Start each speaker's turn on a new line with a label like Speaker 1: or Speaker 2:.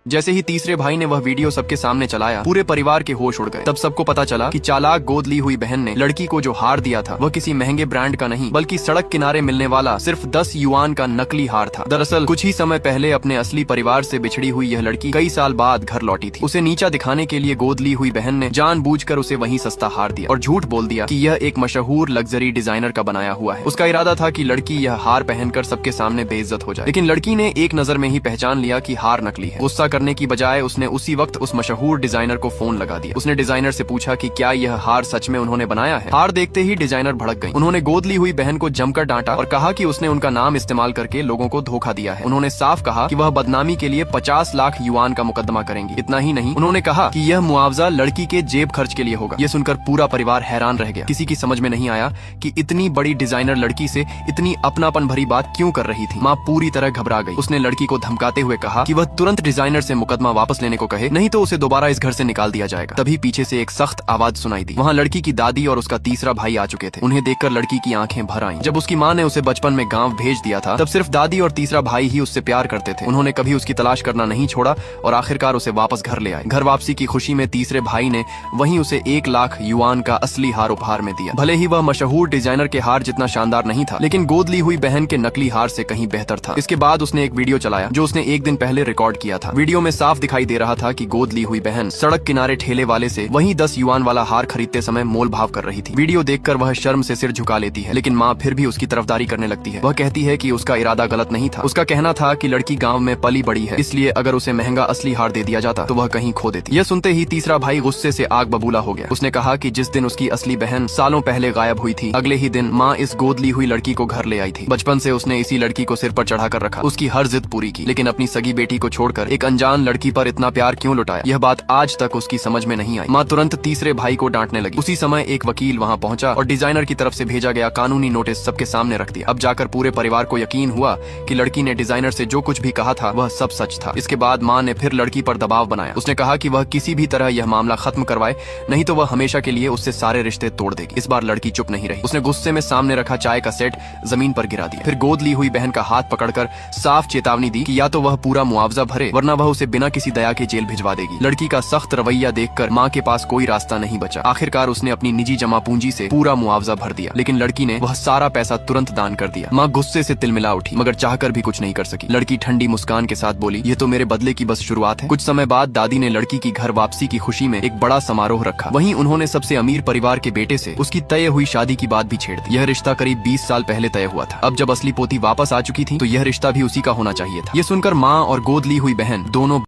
Speaker 1: जैसे ही तीसरे भाई ने वह वीडियो सबके सामने चलाया, पूरे परिवार के होश उड़ गए। तब सबको पता चला कि चालाक गोद ली हुई बहन ने लड़की को जो हार दिया था वह किसी महंगे ब्रांड का नहीं बल्कि सड़क किनारे मिलने वाला सिर्फ 10 युआन का नकली हार था। दरअसल कुछ ही समय पहले अपने असली परिवार से बिछड़ी हुई यह लड़की कई साल बाद घर लौटी थी। उसे नीचा दिखाने के लिए गोद ली हुई बहन ने जानबूझकर उसे वहीं सस्ता हार दिया और झूठ बोल दिया कि यह एक मशहूर लग्जरी डिजाइनर का बनाया हुआ है। उसका इरादा था कि लड़की यह हार पहनकर सबके सामने बेइज्जत हो जाए, लेकिन लड़की ने एक नजर में ही पहचान लिया कि हार नकली है। गुस्सा करने की बजाय उसने उसी वक्त उस मशहूर डिजाइनर को फोन लगा दिया। उसने डिजाइनर से पूछा कि क्या यह हार सच में उन्होंने बनाया है। हार देखते ही डिजाइनर भड़क गई। उन्होंने गोद ली हुई बहन को जमकर डांटा और कहा कि उसने उनका नाम इस्तेमाल करके लोगों को धोखा दिया है। उन्होंने साफ कहा कि वह बदनामी के लिए 50 लाख युआन का मुकदमा करेंगी। इतना ही नहीं, उन्होंने कहा कि यह मुआवजा लड़की के जेब खर्च के लिए होगा। यह सुनकर पूरा परिवार हैरान रह गया। किसी की समझ में नहीं आया कि इतनी बड़ी डिजाइनर लड़की से इतनी अपनापन भरी बात क्यों कर रही थी। माँ पूरी तरह घबरा गई। उसने लड़की को धमकाते हुए कहा कि वह तुरंत डिजाइनर से मुकदमा वापस लेने को कहे, नहीं तो उसे दोबारा इस घर से निकाल दिया जाएगा। तभी पीछे से एक सख्त आवाज सुनाई दी। वहाँ लड़की की दादी और उसका तीसरा भाई आ चुके थे। उन्हें देखकर लड़की की आंखें भर आईं। जब उसकी माँ ने उसे बचपन में गांव भेज दिया था तब सिर्फ दादी और तीसरा भाई ही उससे प्यार करते थे। उन्होंने कभी उसकी तलाश करना नहीं छोड़ा और आखिरकार उसे वापस घर ले आए। घर वापसी की खुशी में तीसरे भाई ने वहीं उसे 1 लाख युआन का असली हार उपहार में दिया। भले ही वह मशहूर डिजाइनर के हार जितना शानदार नहीं था, लेकिन गोद ली हुई बहन के नकली हार से कहीं बेहतर था। इसके बाद उसने एक वीडियो चलाया जो उसने एक दिन पहले रिकॉर्ड किया था। वीडियो में साफ दिखाई दे रहा था कि गोद ली हुई बहन सड़क किनारे ठेले वाले से वही 10 युआन वाला हार खरीदते समय मोल भाव कर रही थी। वीडियो देखकर वह शर्म से सिर झुका लेती है, लेकिन माँ फिर भी उसकी तरफदारी करने लगती है। वह कहती है कि उसका इरादा गलत नहीं था। उसका कहना था कि लड़की गांव में पली बड़ी है, इसलिए अगर उसे महंगा असली हार दे दिया जाता तो वह कहीं खो देती। यह सुनते ही तीसरा भाई गुस्से से आग बबूला हो गया। उसने कहा कि जिस दिन उसकी असली बहन सालों पहले गायब हुई थी, अगले ही दिन माँ इस गोद ली हुई लड़की को घर ले आई थी। बचपन से उसने इसी लड़की को सिर पर चढ़ाकर रखा, उसकी हर जिद पूरी की, लेकिन अपनी सगी बेटी को छोड़कर एक अनजान लड़की पर इतना प्यार क्यों लुटाया, यह बात आज तक उसकी समझ में नहीं आई। माँ तुरंत तीसरे भाई को डांटने लगी। उसी समय एक वकील वहाँ पहुंचा और डिजाइनर की तरफ से भेजा गया कानूनी नोटिस सबके सामने रख दिया। अब जाकर पूरे परिवार को यकीन हुआ कि लड़की ने डिजाइनर से जो कुछ भी कहा था वह सब सच था। इसके बाद माँ ने फिर लड़की पर दबाव बनाया। उसने कहा कि वह किसी भी तरह यह मामला खत्म करवाए, नहीं तो वह हमेशा के लिए उससे सारे रिश्ते तोड़ देगी। इस बार लड़की चुप नहीं रही। उसने गुस्से में सामने रखा चाय का सेट जमीन पर गिरा दिया। फिर गोद ली हुई बहन का हाथ पकड़कर साफ चेतावनी दी कि या तो वह पूरा मुआवजा भरे वरना वह उसे बिना किसी दया के जेल भिजवा देगी। लड़की का सख्त रवैया देखकर माँ के पास कोई रास्ता नहीं बचा। आखिरकार उसने अपनी निजी जमा पूंजी से पूरा मुआवजा भर दिया, लेकिन लड़की ने वह सारा पैसा तुरंत दान कर दिया। माँ गुस्से से तिलमिला उठी, मगर चाहकर भी कुछ नहीं कर सकी। लड़की ठंडी मुस्कान के साथ बोली, ये तो मेरे बदले की बस शुरुआत है। कुछ समय बाद दादी ने लड़की की घर वापसी की खुशी में एक बड़ा समारोह रखा। वहीं उन्होंने सबसे अमीर परिवार के बेटे से उसकी तय हुई शादी की बात भी छेड़ दी। यह रिश्ता करीब 20 साल पहले तय हुआ था। अब जब असली पोती वापस आ चुकी थी तो यह रिश्ता भी उसी का होना चाहिए था। ये सुनकर माँ और गोद ली हुई बहन दोनों